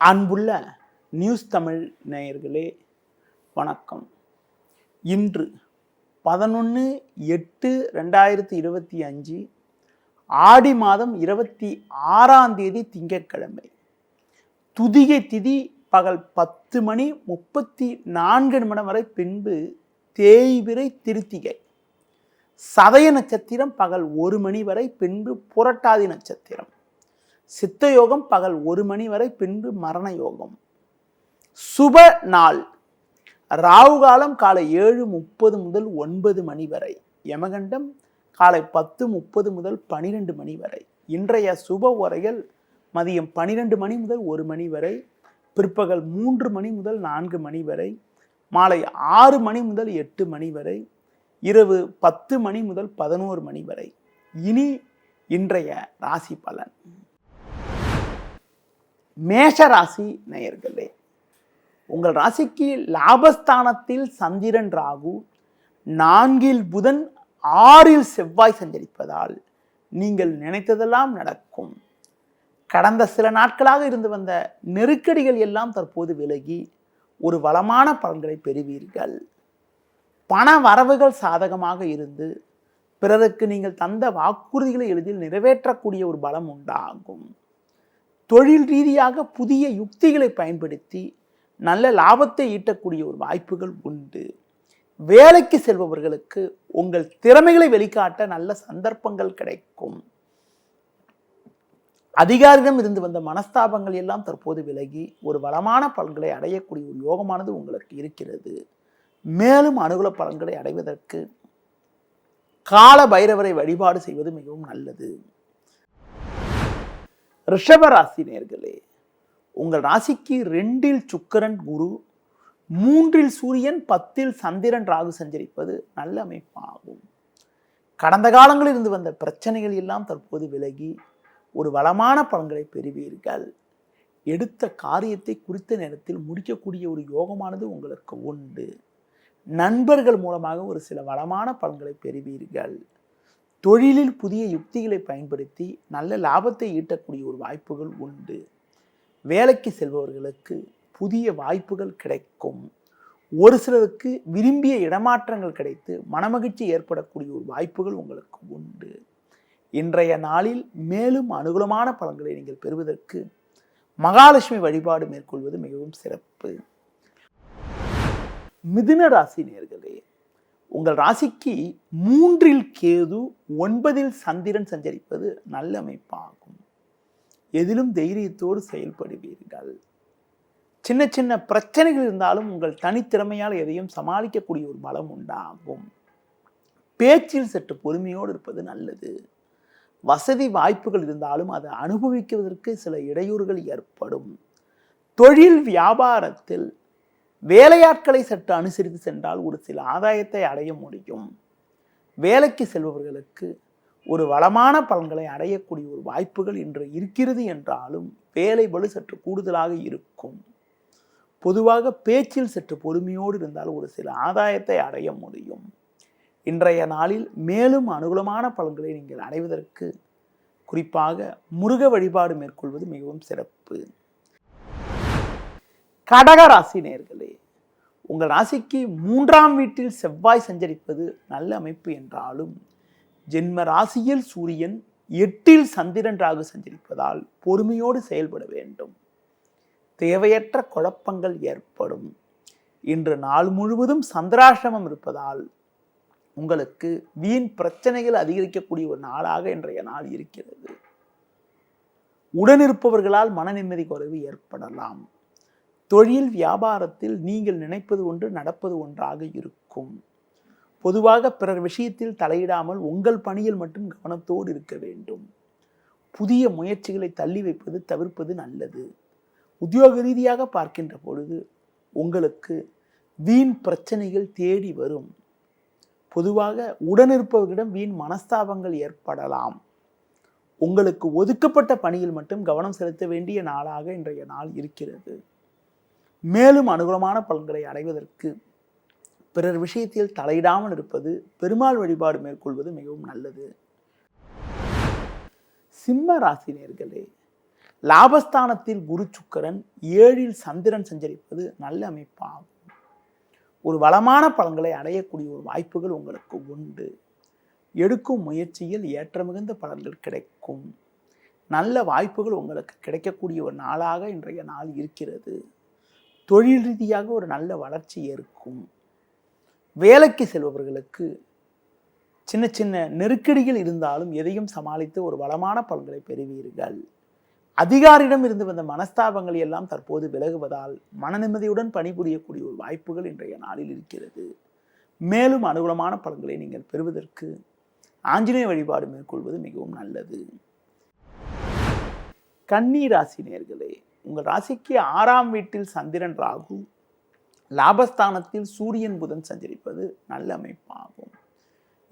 அன்புள்ள நியூஸ் தமிழ் நேயர்களே வணக்கம். இன்று 11/8/2025 ஆடி மாதம் 26ஆம் தேதி திங்கட்கிழமை. துதிகை திதி பகல் 10:34 வரை, பின்பு தேய்பிறை திருத்திகை. சதய நட்சத்திரம் பகல் 1 மணி வரை, பின்பு புரட்டாதி நட்சத்திரம். சித்த யோகம் பகல் 1 மணி வரை, பின்பு மரண யோகம். சுப நாள் ராகு காலம் காலை 7:30 முதல் 9 மணி வரை. யமகண்டம் காலை 10:30 முதல் 12 மணி வரை. இன்றைய சுப உரைகள் மதியம் 12 மணி முதல் 1 மணி வரை, பிற்பகல் 3 மணி முதல் 4 மணி வரை, மாலை 6 மணி முதல் 8 மணி வரை, இரவு 10 மணி முதல் 11 மணி வரை. இனி இன்றைய ராசி பலன். மேஷ ராசி நேயர்களே, உங்கள் ராசிக்கு லாபஸ்தானத்தில் சந்திரன் ராகு, 4இல் புதன், 6இல் செவ்வாய் சஞ்சரிப்பதால் நீங்கள் நினைத்ததெல்லாம் நடக்கும். கடந்த சில நாட்களாக இருந்து வந்த நெருக்கடிகள் எல்லாம் தற்போது விலகி ஒரு வளமான பலன்களை பெறுவீர்கள். பண வரவுகள் சாதகமாக இருந்து பிறருக்கு நீங்கள் தந்த வாக்குறுதிகளை எளிதில் நிறைவேற்றக்கூடிய ஒரு பலம் உண்டாகும். தொழில் ரீதியாக புதிய யுக்திகளை பயன்படுத்தி நல்ல லாபத்தை ஈட்டக்கூடிய ஒரு வாய்ப்புகள் உண்டு. வேலைக்கு செல்பவர்களுக்கு உங்கள் திறமைகளை வெளிக்காட்ட நல்ல சந்தர்ப்பங்கள் கிடைக்கும். அதிகாரிடம் இருந்து வந்த மனஸ்தாபங்கள் எல்லாம் தற்போது விலகி ஒரு வளமான பலன்களை அடையக்கூடிய ஒரு யோகமானது உங்களுக்கு இருக்கிறது. மேலும் அனுகூல பலன்களை அடைவதற்கு கால பைரவரை வழிபாடு செய்வது மிகவும் நல்லது. ரிஷப ராசி நேயர்களே, உங்கள் ராசிக்கு 2இல் சுக்கிரன் குரு, 3இல் சூரியன், 10இல் சந்திரன் ராகு சஞ்சரிப்பது நல்ல அமைப்பாகும். கடந்த காலங்களில் இருந்து வந்த பிரச்சனைகள் எல்லாம் தற்போது விலகி ஒரு வளமான பலன்களை பெறுவீர்கள். எடுத்த காரியத்தை குறித்த நேரத்தில் முடிக்கக்கூடிய ஒரு யோகமானது உங்களுக்கு உண்டு. நண்பர்கள் மூலமாக ஒரு சில வளமான பலன்களை பெறுவீர்கள். தொழிலில் புதிய யுக்திகளை பயன்படுத்தி நல்ல லாபத்தை ஈட்டக்கூடிய ஒரு வாய்ப்புகள் உண்டு. வேலைக்கு செல்பவர்களுக்கு புதிய வாய்ப்புகள் கிடைக்கும். ஒரு சிலருக்கு விரும்பிய இடமாற்றங்கள் கிடைத்து மனமகிழ்ச்சி ஏற்படக்கூடிய ஒரு வாய்ப்புகள் உங்களுக்கு உண்டு. இன்றைய நாளில் மேலும் அனுகூலமான பலன்களை நீங்கள் பெறுவதற்கு மகாலட்சுமி வழிபாடு மேற்கொள்வது மிகவும் சிறப்பு. மிதுன ராசி நேயர்களே, உங்கள் ராசிக்கு 3இல் கேது, 9இல் சந்திரன் சஞ்சரிப்பது நல்ல அமைப்பாகும். எதிலும் தைரியத்தோடு செயல்படுவீர்கள். சின்ன சின்ன பிரச்சனைகள் இருந்தாலும் உங்கள் தனித்திறமையால் எதையும் சமாளிக்கக்கூடிய ஒரு பலம் உண்டாகும். பேச்சில் சற்று பொறுமையோடு இருப்பது நல்லது. வசதி வாய்ப்புகள் இருந்தாலும் அதை அனுபவிக்குவதற்கு சில இடையூறுகள் ஏற்படும். தொழில் வியாபாரத்தில் வேலையாட்களை சற்று அனுசரித்து சென்றால் ஒரு சில ஆதாயத்தை அடைய முடியும். வேலைக்கு செல்பவர்களுக்கு ஒரு வளமான பலன்களை அடையக்கூடிய ஒரு வாய்ப்புகள் இன்று இருக்கிறது என்றாலும் வேலை பளு சற்று கூடுதலாக இருக்கும். பொதுவாக பேச்சில் சற்று பொறுமையோடு இருந்தால் ஒரு சில ஆதாயத்தை அடைய முடியும். இன்றைய நாளில் மேலும் அனுகூலமான பலன்களை நீங்கள் அடைவதற்கு குறிப்பாக முருக வழிபாடு மேற்கொள்வது மிகவும் சிறப்பு. கடக ராசி நேயர்களே, உங்கள் ராசிக்கு 3ஆம் வீட்டில் செவ்வாய் சஞ்சரிப்பது நல்ல அமைப்பு என்றாலும் ஜென்ம ராசியில் சூரியன், 8இல் சந்திரன் ராகு சஞ்சரிப்பதால் பொறுமையோடு செயல்பட வேண்டும். தேவையற்ற குழப்பங்கள் ஏற்படும். இன்று நாள் முழுவதும் சந்திராசிரமம் இருப்பதால் உங்களுக்கு வீண் பிரச்சனைகள் அதிகரிக்கக்கூடிய ஒரு நாளாக இன்றைய நாள் இருக்கிறது. உடனிருப்பவர்களால் மன நிம்மதி குறைவு ஏற்படலாம். தொழில் வியாபாரத்தில் நீங்கள் நினைப்பது ஒன்று நடப்பது ஒன்றாக இருக்கும். பொதுவாக பிறர் விஷயத்தில் தலையிடாமல் உங்கள் பணியில் மட்டும் கவனத்தோடு இருக்க வேண்டும். புதிய முயற்சிகளை தள்ளி வைப்பது தவிர்ப்பது நல்லது. உத்தியோக ரீதியாக பார்க்கின்ற பொழுது உங்களுக்கு வீண் பிரச்சனைகள் தேடி வரும். பொதுவாக உடனிருப்பவர்களிடம் வீண் மனஸ்தாபங்கள் ஏற்படலாம். உங்களுக்கு ஒதுக்கப்பட்ட பணியில் மட்டும் கவனம் செலுத்த வேண்டிய நாளாக இன்றைய நாள் இருக்கிறது. மேலும் அனுகூலமான பலன்களை அடைவதற்கு பிறர் விஷயத்தில் தலையிடாமல் இருப்பது, பெருமாள் வழிபாடு மேற்கொள்வது மிகவும் நல்லது. சிம்ம ராசி நேயர்களே, லாபஸ்தானத்தில் குரு சுக்கிரன் 7ல் சந்திரன் சஞ்சரிப்பது நல்ல அமைப்பாகும். ஒரு வளமான பலன்களை அடையக்கூடிய ஒரு வாய்ப்புகள் உங்களுக்கு உண்டு. எடுக்கும் முயற்சியில் ஏற்ற மிகுந்த பலன்கள் கிடைக்கும். நல்ல வாய்ப்புகள் உங்களுக்கு கிடைக்கக்கூடிய ஒரு நாளாக இன்றைய நாள் இருக்கிறது. தொழில் ரீதியாக ஒரு நல்ல வளர்ச்சி இருக்கும். வேலைக்கு செல்பவர்களுக்கு சின்ன சின்ன நெருக்கடிகள் இருந்தாலும் எதையும் சமாளித்து ஒரு வளமான பலன்களை பெறுவீர்கள். அதிகாரியிடம் இருந்து வந்த மனஸ்தாபங்கள் எல்லாம் தற்போது விலகுவதால் மன நிம்மதியுடன் பணிபுரியக்கூடிய ஒரு வாய்ப்புகள் இன்றைய நாளில் இருக்கிறது. மேலும் அனுகூலமான பலன்களை நீங்கள் பெறுவதற்கு ஆஞ்சநேய வழிபாடு மேற்கொள்வது மிகவும் நல்லது. கன்னி ராசி நேயர்களே, உங்கள் ராசிக்கு 6ஆம் வீட்டில் சந்திரன் ராகு, லாபஸ்தானத்தில் சூரியன் புதன் சஞ்சரிப்பது நல்ல அமைப்பாகும்.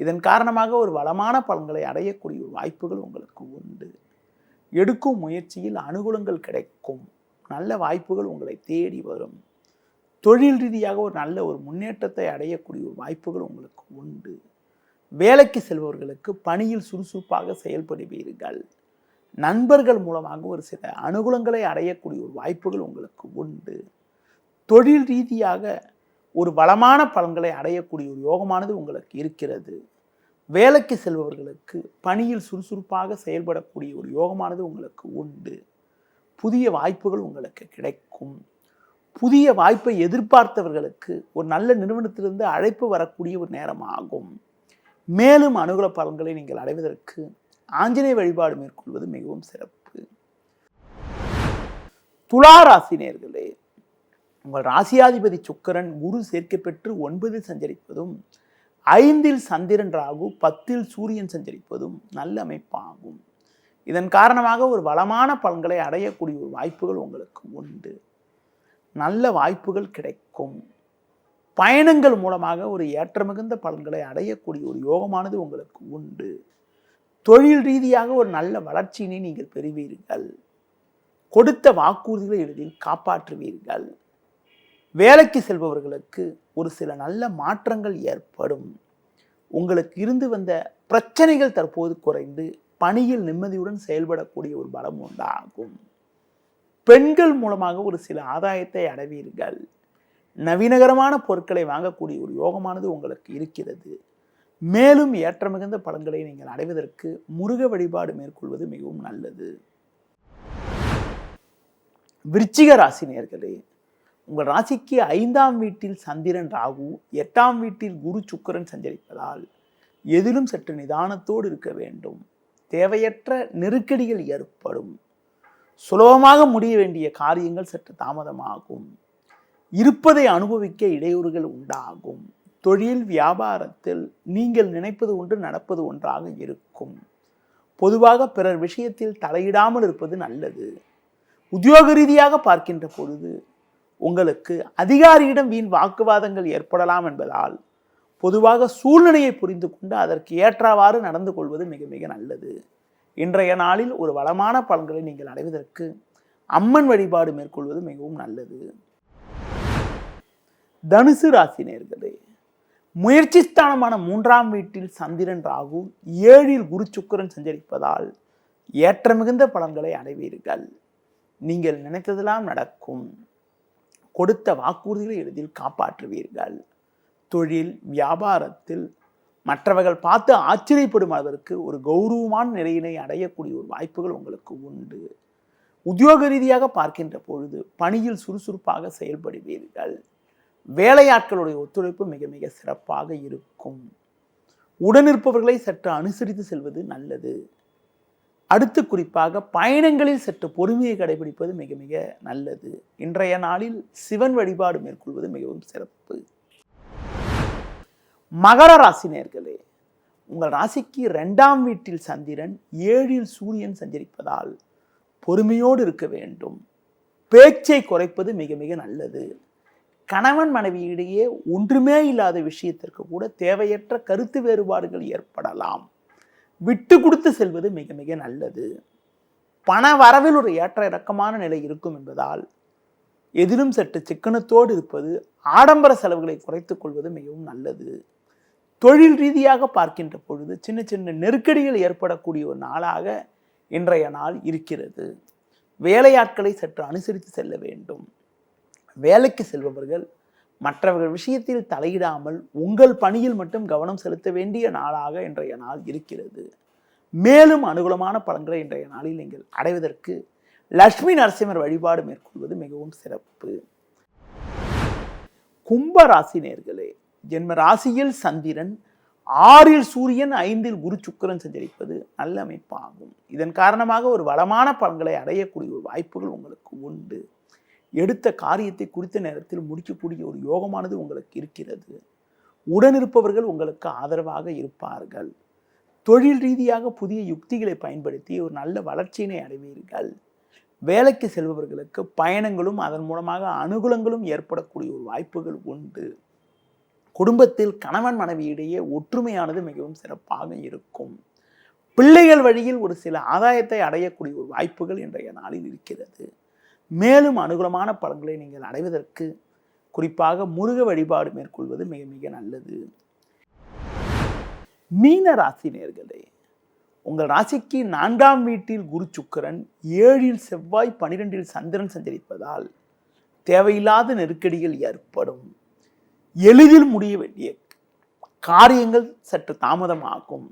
இதன் காரணமாக ஒரு வளமான பலன்களை அடையக்கூடிய ஒரு வாய்ப்புகள் உங்களுக்கு உண்டு. எடுக்கும் முயற்சியில் அனுகூலங்கள் கிடைக்கும். நல்ல வாய்ப்புகள் உங்களை தேடி வரும். தொழில் ரீதியாக ஒரு நல்ல ஒரு முன்னேற்றத்தை அடையக்கூடிய ஒரு வாய்ப்புகள் உங்களுக்கு உண்டு. வேலைக்கு செல்பவர்களுக்கு பணியில் சுறுசுறுப்பாக செயல்படுவீர்கள். நண்பர்கள் மூலமாக ஒரு சில அனுகூலங்களை அடையக்கூடிய ஒரு வாய்ப்புகள் உங்களுக்கு உண்டு. தொழில் ரீதியாக ஒரு வளமான பலன்களை அடையக்கூடிய ஒரு யோகமானது உங்களுக்கு இருக்கிறது. வேலைக்கு செல்பவர்களுக்கு பணியில் சுறுசுறுப்பாக செயல்படக்கூடிய ஒரு யோகமானது உங்களுக்கு உண்டு. புதிய வாய்ப்புகள் உங்களுக்கு கிடைக்கும். புதிய வாய்ப்பை எதிர்பார்த்தவர்களுக்கு ஒரு நல்ல நிறுவனத்திலிருந்து அழைப்பு வரக்கூடிய ஒரு நேரம் ஆகும். மேலும் அனுகூல பலன்களை நீங்கள் அடைவதற்கு ஆஞ்சநேய வழிபாடு மேற்கொள்வது மிகவும் சிறப்பு. துலா ராசி நேயர்களே, உங்கள் ராசியாதிபதி சுக்கிரன் குரு சேர்க்கை பெற்று 9ல் சஞ்சரிப்பதும் 5ல் சந்திரன் ராகு 10ல் சூரியன் சஞ்சரிப்பதும் நல்ல அமைப்பாகும். இதன் காரணமாக ஒரு வளமான பலன்களை அடையக்கூடிய ஒரு வாய்ப்புகள் உங்களுக்கு உண்டு. நல்ல வாய்ப்புகள் கிடைக்கும். பயணங்கள் மூலமாக ஒரு ஏற்ற மிகுந்த பலன்களை அடையக்கூடிய ஒரு யோகமானது உங்களுக்கு உண்டு. தொழில் ரீதியாக ஒரு நல்ல வளர்ச்சியினை நீங்கள் பெறுவீர்கள். கொடுத்த வாக்குறுதிகளை எளிதில் காப்பாற்றுவீர்கள். வேலைக்கு செல்பவர்களுக்கு ஒரு சில நல்ல மாற்றங்கள் ஏற்படும். உங்களுக்கு இருந்து வந்த பிரச்சனைகள் தற்போது குறைந்து பணியில் நிம்மதியுடன் செயல்படக்கூடிய ஒரு பலம் உண்டாகும். பெண்கள் மூலமாக ஒரு சில ஆதாயத்தை அடைவீர்கள். நவீனகரமான பொருட்களை வாங்கக்கூடிய ஒரு யோகமானது உங்களுக்கு இருக்கிறது. மேலும் ஏற்ற மிகுந்த பலன்களை நீங்கள் அடைவதற்கு முருக வழிபாடு மேற்கொள்வது மிகவும் நல்லது. விருச்சிக ராசி நேயர்களே, உங்கள் ராசிக்கு 5ஆம் வீட்டில் சந்திரன் ராகு, 8ஆம் வீட்டில் குரு சுக்கிரன் சஞ்சரிப்பதால் எதிலும் சற்று நிதானத்தோடு இருக்க வேண்டும். தேவையற்ற நெருக்கடிகள் ஏற்படும். சுலபமாக முடிய வேண்டிய காரியங்கள் சற்று தாமதமாகும். இருப்பதை அனுபவிக்க இடையூறுகள் உண்டாகும். தொழில் வியாபாரத்தில் நீங்கள் நினைப்பது ஒன்று நடப்பது ஒன்றாக இருக்கும். பொதுவாக பிறர் விஷயத்தில் தலையிடாமல் இருப்பது நல்லது. உத்தியோக ரீதியாக பார்க்கின்ற பொழுது உங்களுக்கு அதிகாரியிடம் வீண் வாக்குவாதங்கள் ஏற்படலாம் என்பதால் பொதுவாக சூழ்நிலையை புரிந்து கொண்டு அதற்கு ஏற்றவாறு நடந்து கொள்வது மிக மிக நல்லது. இன்றைய நாளில் ஒரு வளமான பலன்களை நீங்கள் அடைவதற்கு அம்மன் வழிபாடு மேற்கொள்வது மிகவும் நல்லது. தனுசு ராசி நேயர்களே, முயற்சி ஸ்தானமான 3ஆம் வீட்டில் சந்திரன் ராகு, 7ல் குரு சுக்கிரன் சஞ்சரிப்பதால் ஏற்ற மிகுந்த பலன்களை அடைவீர்கள். நீங்கள் நினைத்ததெல்லாம் நடக்கும். கொடுத்த வாக்குறுதிகளை எளிதில் காப்பாற்றுவீர்கள். தொழில் வியாபாரத்தில் மற்றவர்கள் பார்த்து ஆச்சரியப்படும் அளவிற்கு ஒரு கௌரவமான நிலையினை அடையக்கூடிய ஒரு வாய்ப்புகள் உங்களுக்கு உண்டு. உத்தியோக ரீதியாக பார்க்கின்ற பொழுது பணியில் சுறுசுறுப்பாக செயல்படுவீர்கள். வேலையாட்களுடைய ஒத்துழைப்பு மிக மிக சிறப்பாக இருக்கும். உடனிருப்பவர்களை சற்று அனுசரித்து செல்வது நல்லது. அடுத்து குறிப்பாக பயணங்களில் சற்று பொறுமையை கடைபிடிப்பது மிக மிக நல்லது. இன்றைய நாளில் சிவன் வழிபாடு மேற்கொள்வது மிகவும் சிறப்பு. மகர ராசி நேயர்களே, உங்கள் ராசிக்கு 2ஆம் வீட்டில் சந்திரன், 7ல் சூரியன் சஞ்சரிப்பதால் பொறுமையோடு இருக்க வேண்டும். பேச்சை குறைப்பது மிக மிக நல்லது. கணவன் மனைவியிடையே ஒன்றுமே இல்லாத விஷயத்திற்கு கூட தேவையற்ற கருத்து வேறுபாடுகள் ஏற்படலாம். விட்டு கொடுத்து செல்வது மிக மிக நல்லது. பண வரவில் ஒரு ஏற்ற இறக்கமான நிலை இருக்கும் என்பதால் எதிலும் சற்று சிக்கனத்தோடு இருப்பது, ஆடம்பர செலவுகளை குறைத்துக் கொள்வது மிகவும் நல்லது. தொழில் ரீதியாக பார்க்கின்ற பொழுது சின்ன சின்ன நெருக்கடிகள் ஏற்படக்கூடிய ஒரு நாளாக இன்றைய நாள் இருக்கிறது. வேலையாட்களை சற்று அனுசரித்து செல்ல வேண்டும். வேலைக்கு செல்பவர்கள் மற்றவர்கள் விஷயத்தில் தலையிடாமல் உங்கள் பணியில் மட்டும் கவனம் செலுத்த வேண்டிய நாளாக இன்றைய நாள் இருக்கிறது. மேலும் அனுகூலமான பலன்களை இன்றைய நாளில் நீங்கள் அடைவதற்கு லட்சுமி நரசிம்மர் வழிபாடு மேற்கொள்வது மிகவும் சிறப்பு. கும்ப ராசி நேயர்களே, ஜென்ம ராசியில் சந்திரன், 6இல் சூரியன், 5இல் குரு சுக்கிரன் சஞ்சரிப்பது நல்ல அமைப்பாகும். இதன் காரணமாக ஒரு வளமான பலன்களை அடையக்கூடிய ஒரு வாய்ப்புகள் உங்களுக்கு உண்டு. எடுத்த காரியத்தை குறித்த நேரத்தில் முடிக்கக்கூடிய ஒரு யோகமானது உங்களுக்கு இருக்கிறது. உடனிருப்பவர்கள் உங்களுக்கு ஆதரவாக இருப்பார்கள். தொழில் ரீதியாக புதிய யுக்திகளை பயன்படுத்தி ஒரு நல்ல வளர்ச்சியினை அடைவீர்கள். வேலைக்கு செல்பவர்களுக்கு பயணங்களும் அதன் மூலமாக அனுகூலங்களும் ஏற்படக்கூடிய ஒரு வாய்ப்புகள் உண்டு. குடும்பத்தில் கணவன் மனைவி இடையே ஒற்றுமையானது மிகவும் சிறப்பாக இருக்கும். பிள்ளைகள் வழியில் ஒரு சில ஆதாயத்தை அடையக்கூடிய ஒரு வாய்ப்புகள் இன்றைய நாளில் இருக்கிறது. மேலும் அனுகூலமான பலன்களை நீங்கள் அடைவதற்கு குறிப்பாக முருக வழிபாடு மேற்கொள்வது மிக மிக நல்லது. மீன ராசி நேயர்களே, உங்கள் ராசிக்கு 4ஆம் வீட்டில் குரு சுக்கிரன், 7இல் செவ்வாய், 12இல் சந்திரன் சஞ்சரிப்பதால் தேவையில்லாத நெருக்கடிகள் ஏற்படும். எளிதில் முடிய வேண்டிய காரியங்கள் சற்று தாமதமாகும்.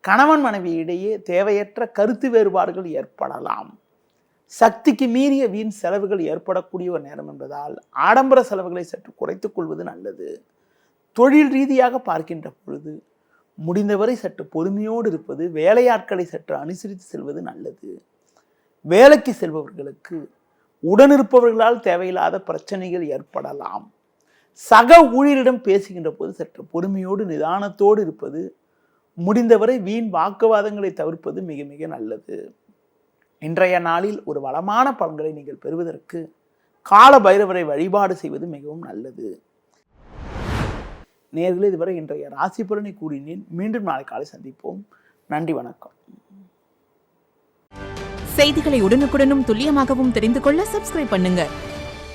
கணவன் மனைவி இடையே தேவையற்ற கருத்து வேறுபாடுகள் ஏற்படலாம். சக்திக்கு மீறிய வீண் செலவுகள் ஏற்படக்கூடிய ஒரு நேரம் என்பதால் ஆடம்பர செலவுகளை சற்று குறைத்துக் கொள்வது நல்லது. தொழில் ரீதியாக பார்க்கின்ற பொழுது முடிந்தவரை சற்று பொறுமையோடு இருப்பது, வேலையாட்களை சற்று அனுசரித்து செல்வது நல்லது. வேலைக்கு செல்பவர்களுக்கு உடனிருப்பவர்களால் தேவையில்லாத பிரச்சனைகள் ஏற்படலாம். சக ஊழியரிடம் பேசுகின்ற போது சற்று பொறுமையோடு நிதானத்தோடு இருப்பது, முடிந்தவரை வீண் வாக்குவாதங்களை தவிர்ப்பது மிக மிக நல்லது. இன்றைய நாளில் ஒரு வளமான பலன்களை நீங்கள் பெறுவதற்கு கால பைரவரை வழிபாடு செய்வது மிகவும் நல்லது. நேயர்களே, இதுவரை இன்றைய ராசி பலனை கூறினேன். மீண்டும் நாளை காலை சந்திப்போம். நன்றி, வணக்கம். செய்திகளை உடனுக்குடனும் துல்லியமாகவும் தெரிந்து கொள்ள சப்ஸ்கிரைப் பண்ணுங்க.